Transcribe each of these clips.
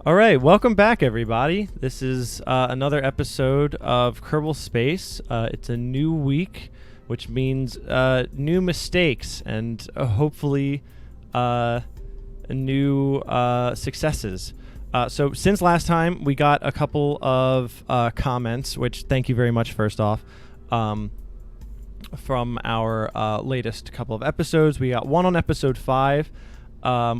All right, welcome back, everybody. This is another episode of Kerbal Space. It's a new week, which means new mistakes and hopefully new successes. So since last time, we got a couple of comments, which thank you very much, first off, from our latest couple of episodes. We got one on episode 5.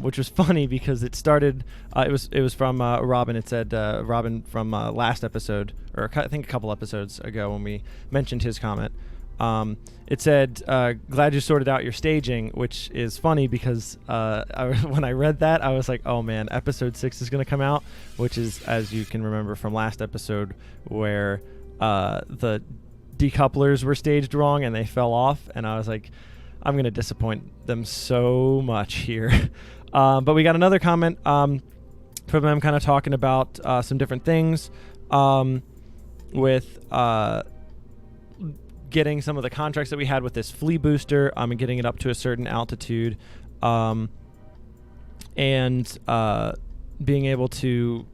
Which was funny because it started. It was from Robin. It said Robin from last episode, or I think a couple episodes ago when we mentioned his comment. It said, "Glad you sorted out your staging," which is funny because when I read that, I was like, "Oh man, episode 6 is going to come out," which is, as you can remember from last episode, where the decouplers were staged wrong and they fell off, and I was like, I'm going to disappoint them so much here. But we got another comment from them kind of talking about some different things with getting some of the contracts that we had with this flea booster and getting it up to a certain altitude and being able to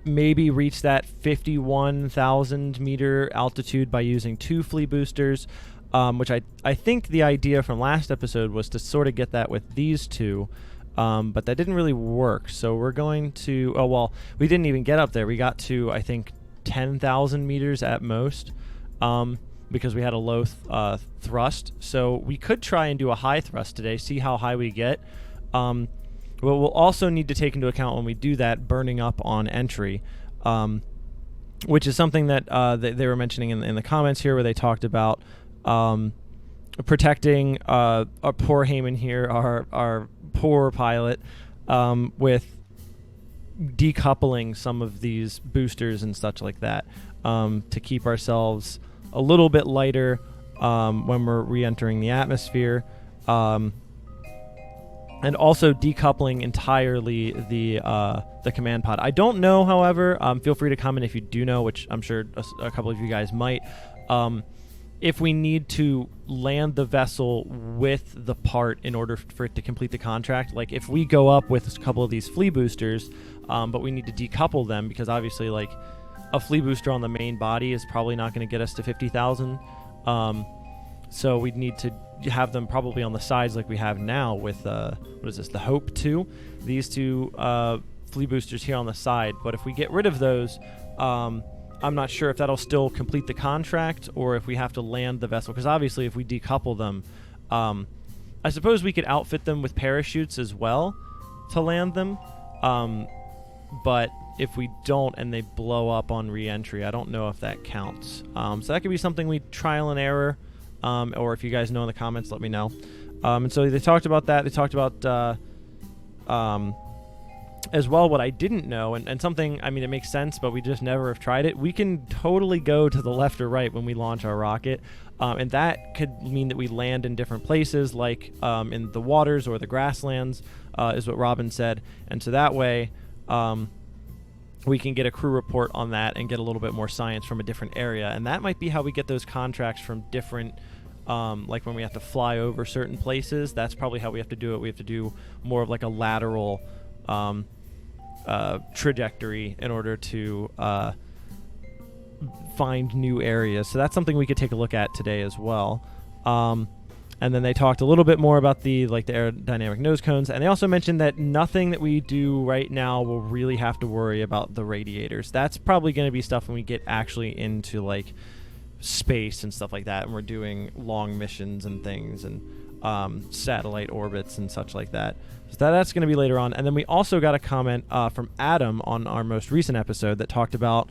maybe reach that 51,000 meter altitude by using 2 flea boosters. Which I think the idea from last episode was to sort of get that with these 2, but that didn't really work. So we're going to, we didn't even get up there. We got to, I think, 10,000 meters at most, because we had a low thrust. So we could try and do a high thrust today, see how high we get. But we'll also need to take into account when we do that burning up on entry, which is something that they were mentioning in the comments here, where they talked about protecting our poor Heyman here, our poor pilot, with decoupling some of these boosters and such like that, to keep ourselves a little bit lighter when we're re-entering the atmosphere, and also decoupling entirely the command pod. I don't know, however, feel free to comment if you do know, which I'm sure a couple of you guys might. If we need to land the vessel with the part in order for it to complete the contract, like if we go up with a couple of these flea boosters, but we need to decouple them because obviously like a flea booster on the main body is probably not going to get us to 50,000. So we'd need to have them probably on the sides like we have now with, what is this, the Hope 2? These 2 flea boosters here on the side. But if we get rid of those, I'm not sure if that'll still complete the contract or if we have to land the vessel. Because obviously if we decouple them, I suppose we could outfit them with parachutes as well to land them. But if we don't and they blow up on re-entry, I don't know if that counts. So that could be something we trial and error. Or if you guys know in the comments, let me know. And so they talked about that. They talked about as well, what I didn't know, and something, I mean, it makes sense, but we just never have tried it. We can totally go to the left or right when we launch our rocket, and that could mean that we land in different places, like in the waters or the grasslands, is what Robin said. And so that way, we can get a crew report on that and get a little bit more science from a different area. And that might be how we get those contracts from different, like when we have to fly over certain places, that's probably how we have to do it. We have to do more of like a lateral trajectory in order to find new areas. So that's something we could take a look at today as well. And then they talked a little bit more about the aerodynamic nose cones, and they also mentioned that nothing that we do right now will really have to worry about the radiators. That's probably going to be stuff when we get actually into like space and stuff like that, and we're doing long missions and things and satellite orbits and such like that. So that's going to be later on. And then we also got a comment from Adam on our most recent episode that talked about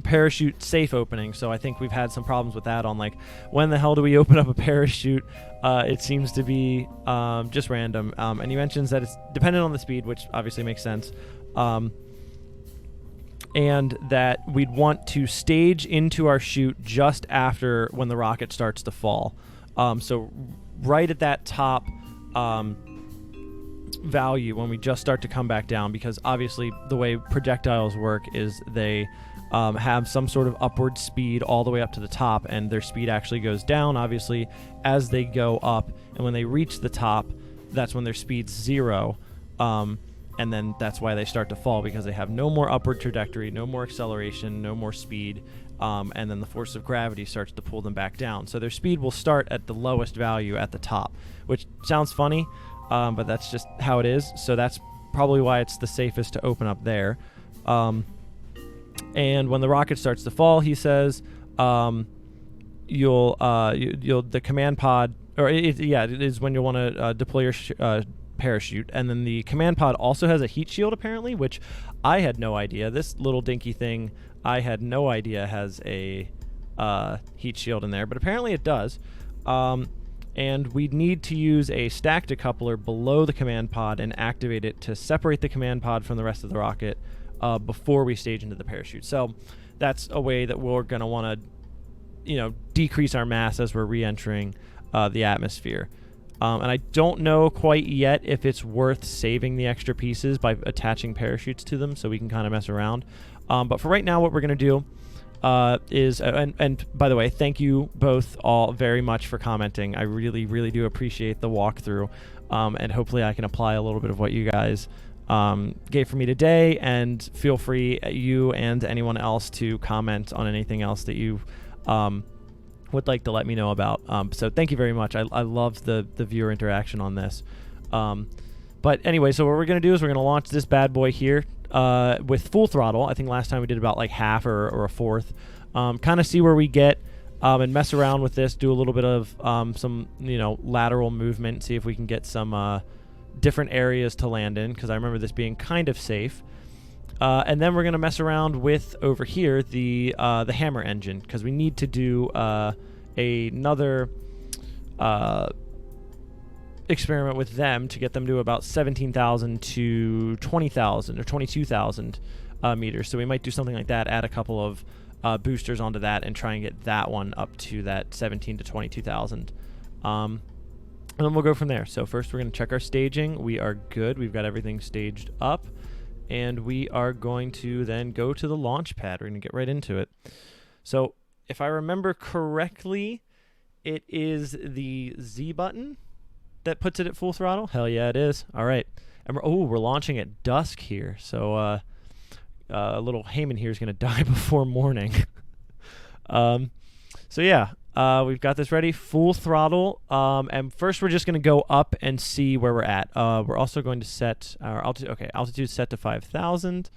parachute safe opening. So I think we've had some problems with that on like, when the hell do we open up a parachute? It seems to be just random. And he mentions that it's dependent on the speed, which obviously makes sense. And that we'd want to stage into our chute just after when the rocket starts to fall. So right at that top value when we just start to come back down, because obviously the way projectiles work is they have some sort of upward speed all the way up to the top, and their speed actually goes down obviously as they go up, and when they reach the top, that's when their speed's 0. and then that's why they start to fall, because they have no more upward trajectory, no more acceleration, no more speed, and then the force of gravity starts to pull them back down. So their speed will start at the lowest value at the top, which sounds funny, but that's just how it is. So that's probably why it's the safest to open up there. And when the rocket starts to fall, he says, you'll the command pod, or it is when you'll want to deploy your parachute. And then the command pod also has a heat shield, apparently, which I had no idea. This little dinky thing, I had no idea has a heat shield in there, but apparently it does. And we need to use a stack decoupler below the command pod and activate it to separate the command pod from the rest of the rocket before we stage into the parachute. So that's a way that we're going to want to, decrease our mass as we're re-entering the atmosphere. And I don't know quite yet if it's worth saving the extra pieces by attaching parachutes to them so we can kind of mess around. But for right now, what we're going to do is, and by the way, thank you both all very much for commenting. I really, really do appreciate the walkthrough. And hopefully I can apply a little bit of what you guys gave for me today. And feel free, you and anyone else, to comment on anything else that you would like to let me know about. So thank you very much. I love the viewer interaction on this. But anyway, so what we're going to do is we're going to launch this bad boy here with full throttle. I think last time we did about like half or a fourth. Kind of see where we get and mess around with this, do a little bit of some lateral movement, see if we can get some different areas to land in, because I remember this being kind of safe. And then we're going to mess around with, over here, the hammer engine, because we need to do another experiment with them to get them to about 17,000 to 20,000 or 22,000 meters. So we might do something like that, add a couple of boosters onto that, and try and get that one up to that 17 to 22,000. And then we'll go from there. So first we're going to check our staging. We are good. We've got everything staged up. And we are going to then go to the launch pad. We're going to get right into it. So if I remember correctly, it is the Z button that puts it at full throttle. Hell yeah, it is. All right. And we're launching at dusk here. So little Heyman here is going to die before morning. So yeah, we've got this ready, full throttle. And first we're just going to go up and see where we're at. We're also going to set our altitude. Okay, altitude set to 5,000.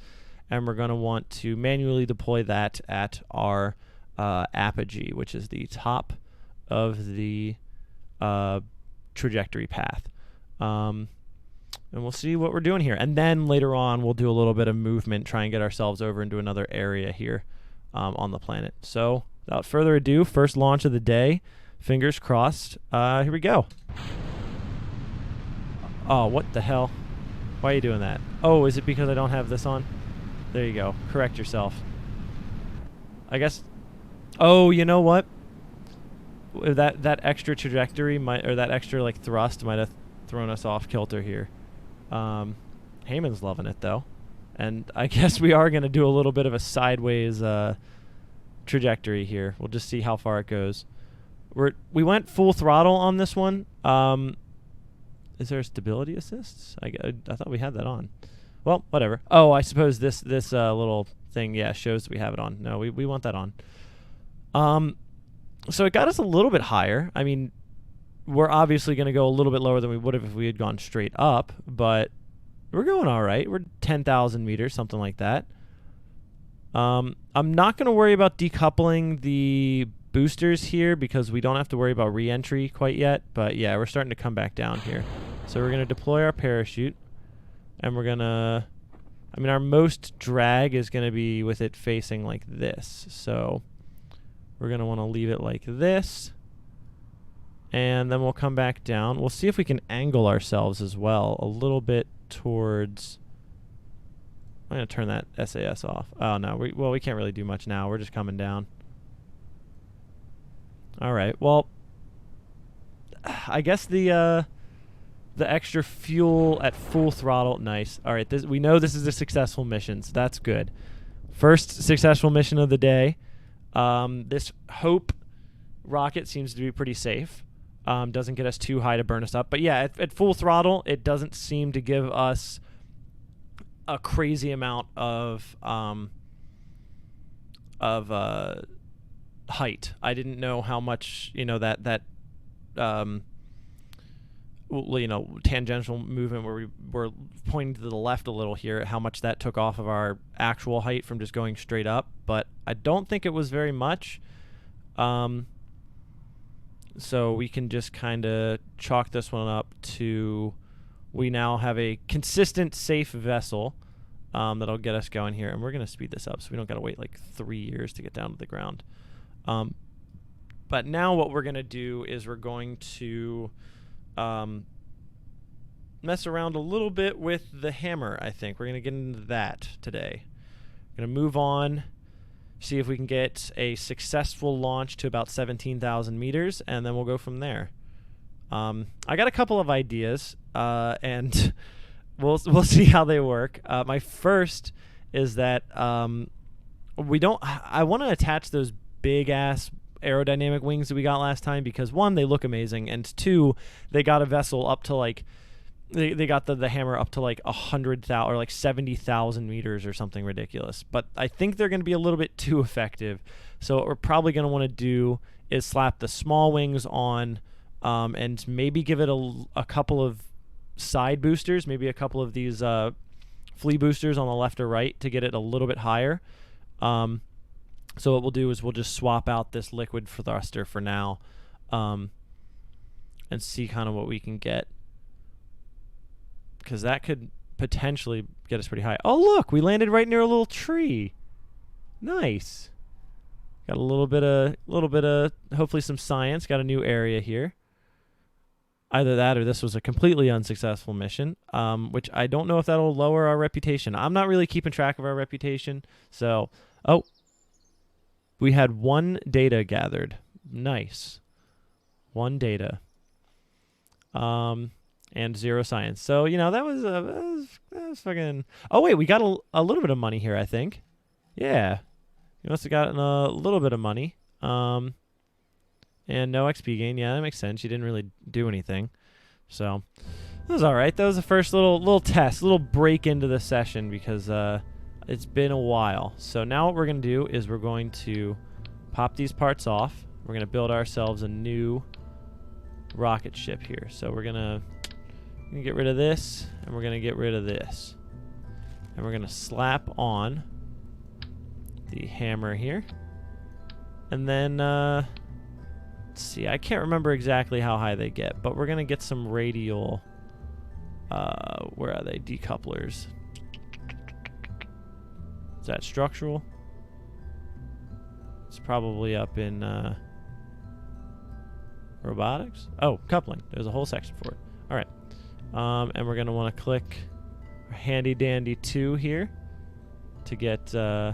And we're going to want to manually deploy that at our apogee, which is the top of the trajectory path. And we'll see what we're doing here. And then later on, we'll do a little bit of movement, try and get ourselves over into another area here on the planet. So without further ado, first launch of the day. Fingers crossed. Here we go. Oh, what the hell? Why are you doing that? Oh, is it because I don't have this on? There you go. Correct yourself. I guess. Oh, you know what? That extra trajectory might, or that extra like thrust might have thrown us off kilter here. Heyman's loving it though, and I guess we are going to do a little bit of a sideways trajectory here. We'll just see how far it goes. We went full throttle on this one. Is there a stability assist? I thought we had that on. Well, whatever. Oh, I suppose this little thing, yeah, shows that we have it on. No, we want that on. So it got us a little bit higher. I mean, we're obviously going to go a little bit lower than we would have if we had gone straight up, but we're going all right. We're 10,000 meters, something like that. I'm not going to worry about decoupling the boosters here because we don't have to worry about re-entry quite yet, but yeah, we're starting to come back down here. So we're going to deploy our parachute, and we're going to, I mean, our most drag is going to be with it facing like this. So we're going to want to leave it like this, and then we'll come back down. We'll see if we can angle ourselves as well a little bit towards, I'm going to turn that SAS off. Oh, no, we can't really do much now. We're just coming down. All right, well, I guess the extra fuel at full throttle, nice. All right, we know this is a successful mission, so that's good. First successful mission of the day. This Hope rocket seems to be pretty safe. Doesn't get us too high to burn us up. But yeah, at full throttle, it doesn't seem to give us a crazy amount of height. I didn't know how much, you know, that you know, tangential movement where we were pointing to the left a little here, how much that took off of our actual height from just going straight up, but I don't think it was very much. So we can just kind of chalk this one up to, we now have a consistent, safe vessel that'll get us going here, and we're going to speed this up so we don't got to wait like 3 years to get down to the ground. But now what we're going to do is we're going to mess around a little bit with the hammer, I think. We're going to get into that today. We're going to move on, see if we can get a successful launch to about 17,000 meters, and then we'll go from there. I got a couple of ideas, and we'll see how they work. My first is that I want to attach those big-ass aerodynamic wings that we got last time because, one, they look amazing, and two, they got a vessel up to like they got the hammer up to like 100,000 or like 70,000 meters or something ridiculous. But I think they're going to be a little bit too effective. So what we're probably going to want to do is slap the small wings on, and maybe give it a couple of side boosters, maybe a couple of these flea boosters on the left or right to get it a little bit higher. So what we'll do is we'll just swap out this liquid thruster for now, and see kind of what we can get, because that could potentially get us pretty high. Oh, look, we landed right near a little tree. Nice. Got a little bit of hopefully some science. Got a new area here. Either that or this was a completely unsuccessful mission, which I don't know if that'll lower our reputation. I'm not really keeping track of our reputation. So, oh, we had 1 data gathered. Nice. 1 data. And 0 science. So, you know, that was fucking... Oh, wait, we got a little bit of money here, I think. Yeah. We must have gotten a little bit of money. And no XP gain. Yeah, that makes sense. You didn't really do anything. So, that was all right. That was the first little test, little break into the session because it's been a while. So now what we're going to do is we're going to pop these parts off. We're going to build ourselves a new rocket ship here. So we're going to get rid of this, and we're going to get rid of this. And we're going to slap on the hammer here. And then, let's see, I can't remember exactly how high they get, but we're going to get some radial, where are they, decouplers. Is that structural? It's probably up in robotics. Oh, coupling. There's a whole section for it. All right. And we're going to want to click our handy dandy 2 here to get 2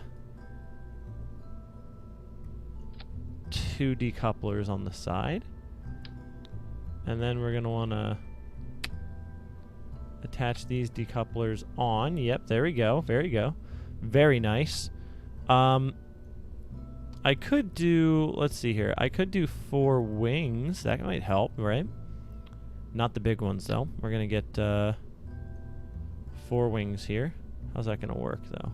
decouplers on the side. And then we're going to want to attach these decouplers on. Yep, there we go. There you go. Very nice. I could do, let's see here. I could do 4 wings. That might help, right? Not the big ones, though. We're going to get 4 wings here. How's that going to work, though?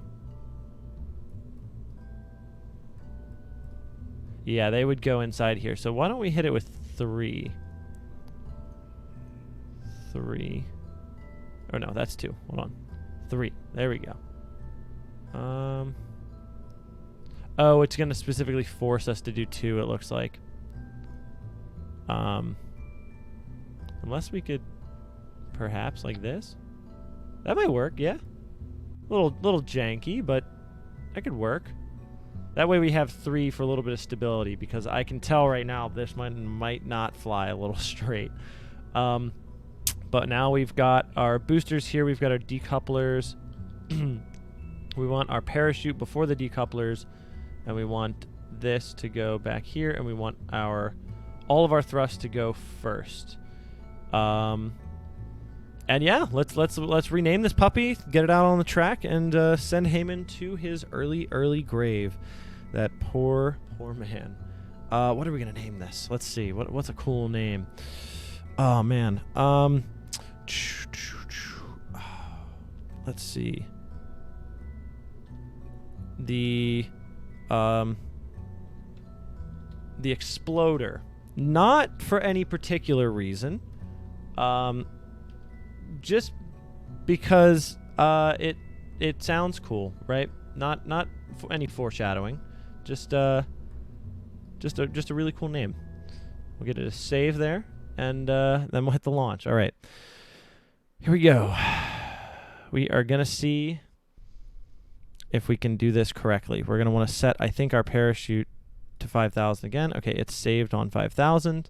Yeah, they would go inside here. So why don't we hit it with 3? 3. Oh, no, that's 2. Hold on. 3. There we go. Oh, it's going to specifically force us to do 2, it looks like. Unless we could perhaps like this. That might work, yeah. Little janky, but that could work. That way we have 3 for a little bit of stability, because I can tell right now this one might not fly a little straight. But now we've got our boosters here. We've got our decouplers. We want our parachute before the decouplers, and we want this to go back here, and we want all of our thrust to go first. And yeah, let's rename this puppy, get it out on the track, and send Heyman to his early grave. That poor man. What are we gonna name this? Let's see. What's a cool name? Oh man. Let's see. the exploder. Not for any particular reason. Just because it sounds cool, right? Not any foreshadowing. Just a really cool name. We'll get it a save there, and then we'll hit the launch. All right. Here we go. We are going to see if we can do this correctly. We're going to want to set, I think, our parachute to 5,000 again. Okay, it's saved on 5,000.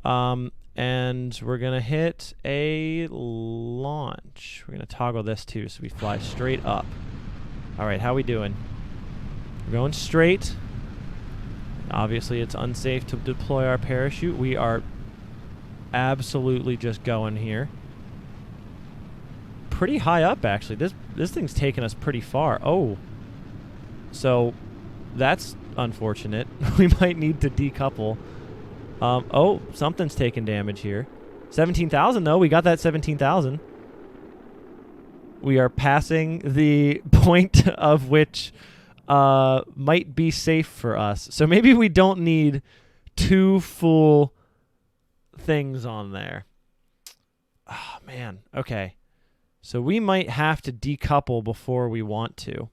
And we're going to hit a launch. We're going to toggle this too so we fly straight up. All right, how we doing? We're going straight. Obviously, it's unsafe to deploy our parachute. We are absolutely just going here. Pretty high up, actually. This thing's taking us pretty far. Oh. So, that's unfortunate. We might need to decouple. Oh, something's taking damage here. 17,000, though. We got that 17,000. We are passing the point of which might be safe for us. So maybe we don't need 2 full things on there. Oh, man. Okay. So we might have to decouple before we want to.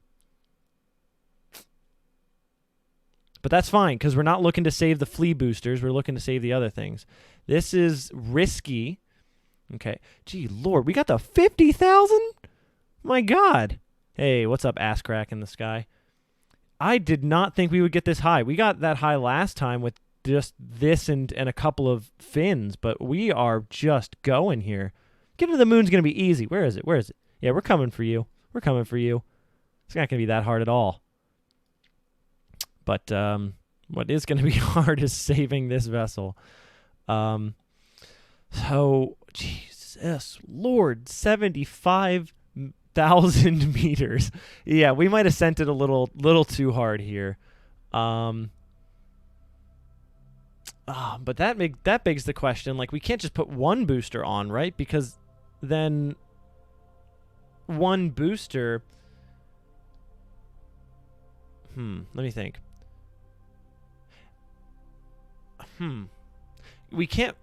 But that's fine, because we're not looking to save the flea boosters. We're looking to save the other things. This is risky. Okay. Gee, Lord, we got the 50,000? My God. Hey, what's up, ass crack in the sky? I did not think we would get this high. We got that high last time with just this and a couple of fins, but we are just going here. Getting to the moon's going to be easy. Where is it? Where is it? Yeah, we're coming for you. We're coming for you. It's not going to be that hard at all. But what is going to be hard is saving this vessel. So, Jesus, Lord, 75,000 meters. Yeah, we might have sent it a little too hard here. But that begs the question, like, we can't just put one booster on, right? Because then one booster... let me think. We can't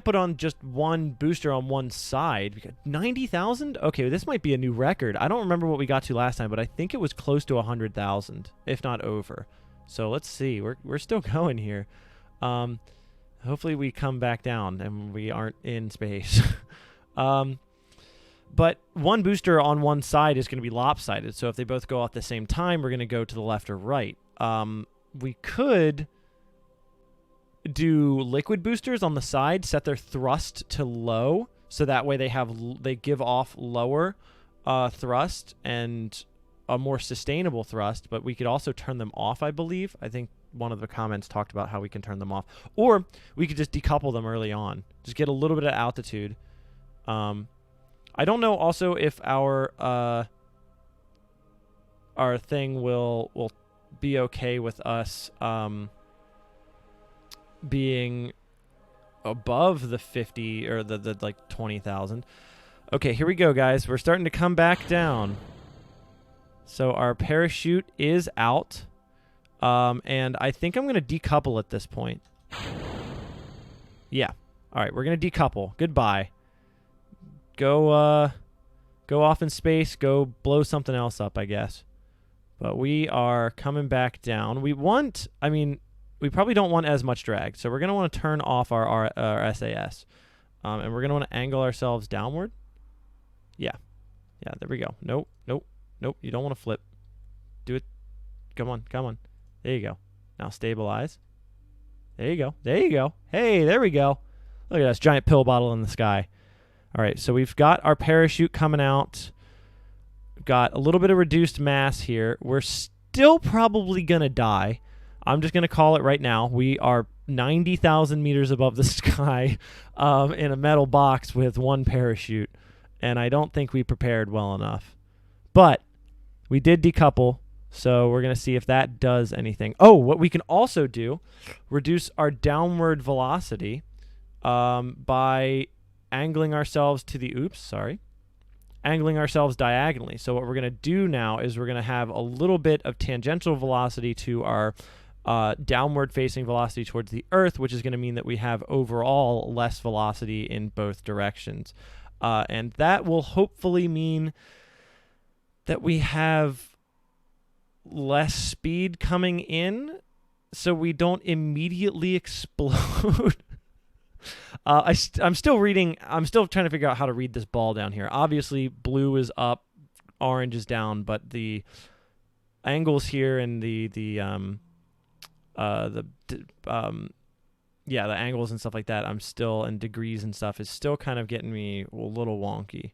put on just one booster on one side. We got 90,000? Okay, this might be a new record. I don't remember what we got to last time, but I think it was close to 100,000, if not over. So let's see. We're still going here. Hopefully we come back down and we aren't in space. But one booster on one side is going to be lopsided. So if they both go off at the same time, we're going to go to the left or right. We could do liquid boosters on the side, set their thrust to low, so that way they give off lower thrust and a more sustainable thrust, but we could also turn them off, I believe. I think one of the comments talked about how we can turn them off. Or we could just decouple them early on. Just get a little bit of altitude. I don't know also if our thing will be okay with us being above the 50 or the like 20,000. Okay, here we go, guys. We're starting to come back down. So our parachute is out. And I think I'm going to decouple at this point. Yeah. All right, we're going to decouple. Goodbye. Go off in space. Go blow something else up, I guess. But we are coming back down. We probably don't want as much drag. So we're going to want to turn off our SAS. And we're going to want to angle ourselves downward. Yeah. Yeah, there we go. Nope. You don't want to flip. Do it. Come on. There you go. Now stabilize. There you go. Hey, there we go. Look at this giant pill bottle in the sky. All right, so we've got our parachute coming out. Got a little bit of reduced mass here. We're still probably going to die. I'm just going to call it right now. We are 90,000 meters above the sky in a metal box with one parachute, and I don't think we prepared well enough. But we did decouple, so we're going to see if that does anything. Oh, what we can also do, reduce our downward velocity by angling ourselves to the... Oops, sorry. angling ourselves diagonally. So what we're going to do now is we're going to have a little bit of tangential velocity to our downward facing velocity towards the Earth, which is going to mean that we have overall less velocity in both directions. And that will hopefully mean that we have less speed coming in so we don't immediately explode. I'm still reading. I'm still trying to figure out how to read this ball down here. Obviously, blue is up, orange is down, but the angles here and the angles and stuff like that, I'm still, and degrees and stuff is still kind of getting me a little wonky.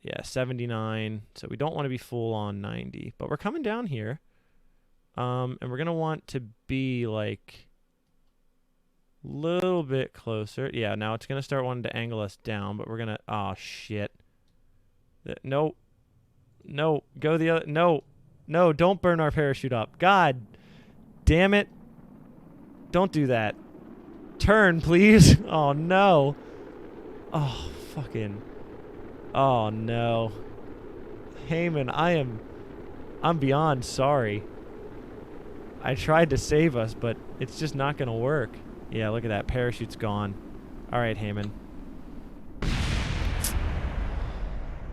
Yeah, 79. So we don't want to be full on 90, but we're coming down here, and we're gonna want to be like little bit closer. Yeah, now it's gonna start wanting to angle us down, but we're gonna, oh shit. No, go the other, no, don't burn our parachute up. God damn it. Don't do that. Turn, please. Oh no. Oh, fucking. Oh no. Heyman, I'm beyond sorry. I tried to save us, but it's just not gonna work. Yeah, look at that. Parachute's gone. All right, Heyman.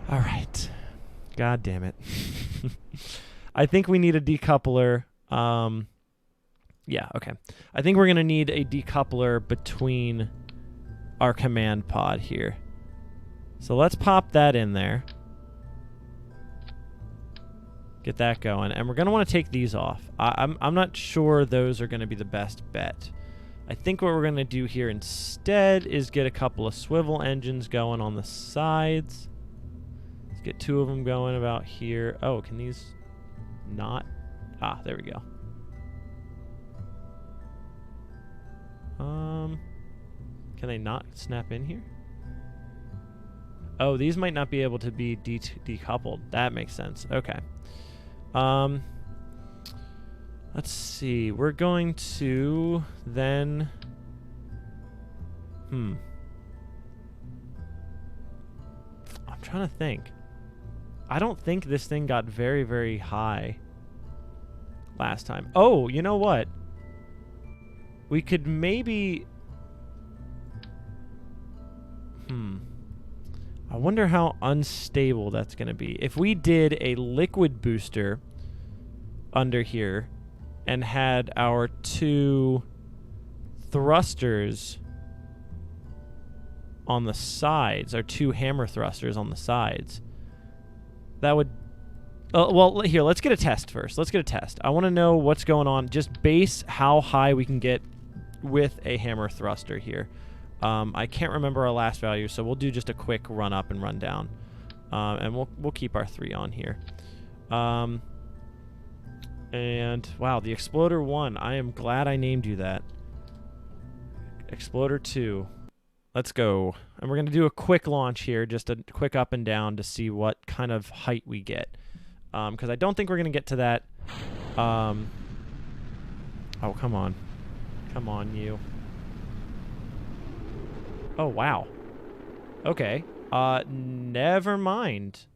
All right. God damn it. I think we need a decoupler. Yeah, okay. I think we're going to need a decoupler between our command pod here. So let's pop that in there. Get that going. And we're going to want to take these off. I'm not sure those are going to be the best bet. I think what we're going to do here instead is get a couple of swivel engines going on the sides. Let's get 2 of them going about here. Oh, can these not? Ah, there we go. Can they not snap in here? Oh, these might not be able to be decoupled. That makes sense. Okay. Let's see. We're going to then... I'm trying to think. I don't think this thing got very, very high last time. Oh, you know what? We could maybe... I wonder how unstable that's going to be. If we did a liquid booster under here and had our 2 thrusters on the sides, our 2 hammer thrusters on the sides, that would... well, here, let's get a test first. Let's get a test. I want to know what's going on. Just base how high we can get with a hammer thruster here. I can't remember our last value, so we'll do just a quick run up and run down. And we'll keep our 3 on here. And, wow, the Exploder 1. I am glad I named you that. Exploder 2. Let's go. And we're going to do a quick launch here, just a quick up and down to see what kind of height we get. Because I don't think we're going to get to that. Oh, come on. Come on, you. Oh, wow. Okay. Never mind.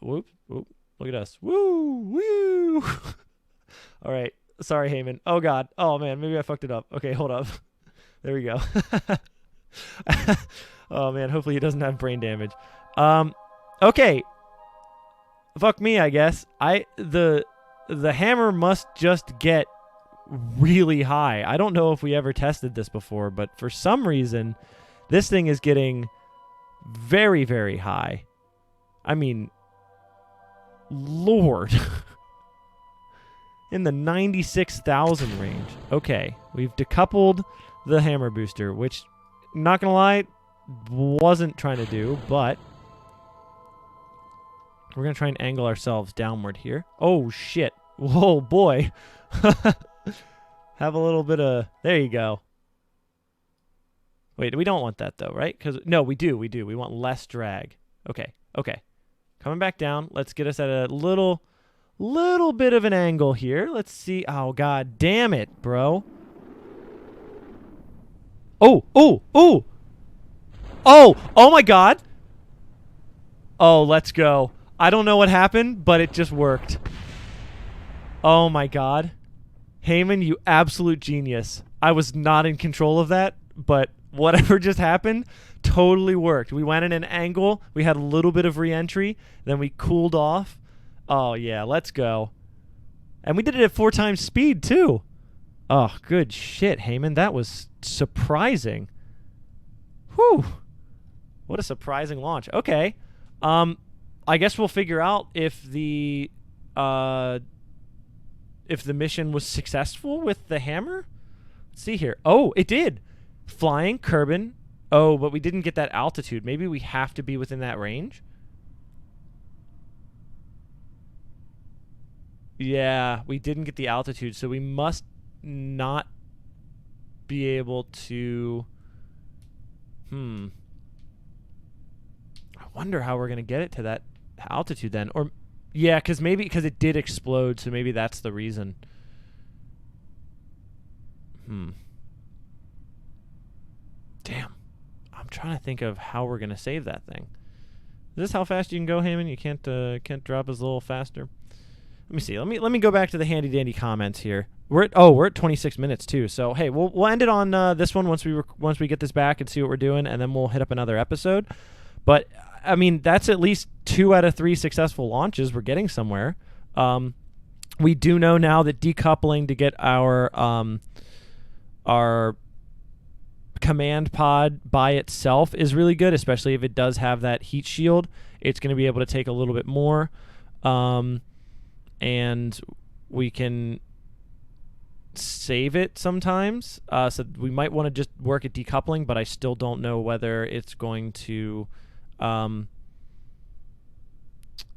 Whoop. Look at us. Woo! Woo! All right. Sorry, Heyman. Oh, God. Oh, man. Maybe I fucked it up. Okay, hold up. There we go. Oh, man. Hopefully he doesn't have brain damage. Okay. Fuck me, I guess. The hammer must just get really high. I don't know if we ever tested this before, but for some reason, this thing is getting very, very high. I mean, Lord. In the 96,000 range. Okay, we've decoupled the hammer booster, which, not gonna lie, wasn't trying to do, but we're gonna try and angle ourselves downward here. Oh, shit. Whoa, boy. Have a little bit of... There you go. Wait, we don't want that, though, right? Because no, we do. We want less drag. Okay. Coming back down. Let's get us at a little bit of an angle here. Let's see. Oh, God damn it, bro. Oh! Oh my God. Oh, let's go. I don't know what happened, but it just worked. Oh my God. Heyman, you absolute genius. I was not in control of that, but whatever just happened totally worked. We went in an angle. We had a little bit of re-entry. Then we cooled off. Oh, yeah. Let's go. And we did it at 4 times speed, too. Oh, good shit, Heyman. That was surprising. Whew. What a surprising launch. Okay. I guess we'll figure out if the mission was successful with the hammer. Let's see here. Oh, it did. Flying, Kerbal. Oh, but we didn't get that altitude. Maybe we have to be within that range. Yeah, we didn't get the altitude, so we must not be able to... I wonder how we're going to get it to that altitude then. Or, yeah, because it did explode, so maybe that's the reason. Damn. I'm trying to think of how we're going to save that thing. Is this how fast you can go, Heyman? You can't drop us a little faster? Let me see. Let me go back to the handy dandy comments here. We're at 26 minutes too. So hey, we'll end it on this one once we get this back and see what we're doing, and then we'll hit up another episode. But I mean, that's at least 2 out of 3 successful launches. We're getting somewhere. We do know now that decoupling to get our command pod by itself is really good, especially if it does have that heat shield. It's going to be able to take a little bit more. And we can save it sometimes. So we might want to just work at decoupling, but I still don't know whether it's going to,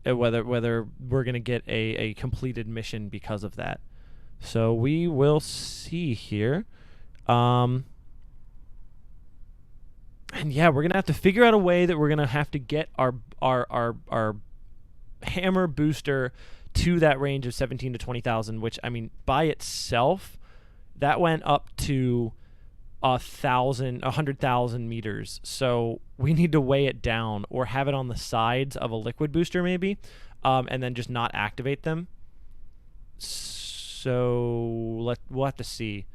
whether we're going to get a completed mission because of that. So we will see here. And yeah, we're going to have to figure out a way that we're going to have to get our hammer booster to that range of 17 to 20,000, which, I mean, by itself, that went up to 100,000 meters. So we need to weigh it down or have it on the sides of a liquid booster maybe, and then just not activate them. So we'll have to see.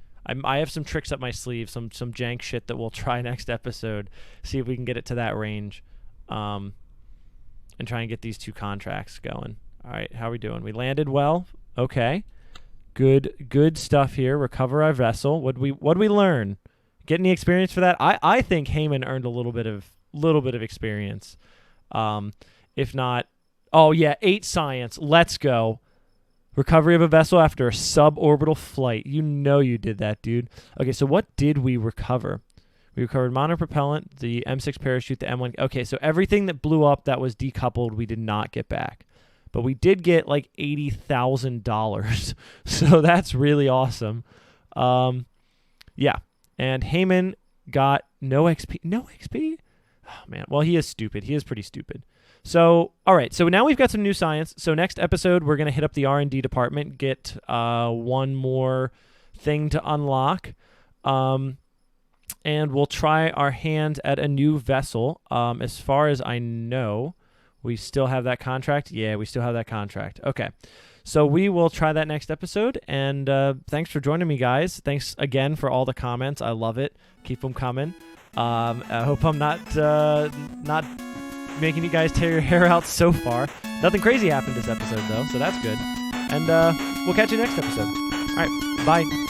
I have some tricks up my sleeve, some jank shit that we'll try next episode, see if we can get it to that range, and try and get these 2 contracts going. All right, how are we doing? We landed well. Okay, good stuff here. Recover our vessel. What'd we learn? Get any experience for that? I think Heyman earned a little bit of experience. If not, oh yeah, 8 science. Let's go. Recovery of a vessel after a suborbital flight. You know you did that, dude. Okay, so what did we recover? We recovered monopropellant, the M6 parachute, the M1. Okay, so everything that blew up that was decoupled, we did not get back. But we did get like $80,000. So that's really awesome. Yeah. And Heyman got no XP. No XP? Oh, man. Well, he is stupid. He is pretty stupid. So, all right. So now we've got some new science. So next episode, we're going to hit up the R&D department, get one more thing to unlock. And we'll try our hand at a new vessel. As far as I know, we still have that contract. Yeah, we still have that contract. Okay. So we will try that next episode. And thanks for joining me, guys. Thanks again for all the comments. I love it. Keep them coming. I hope I'm not making you guys tear your hair out so far. Nothing crazy happened this episode, though, so that's good. And we'll catch you next episode. All right. Bye.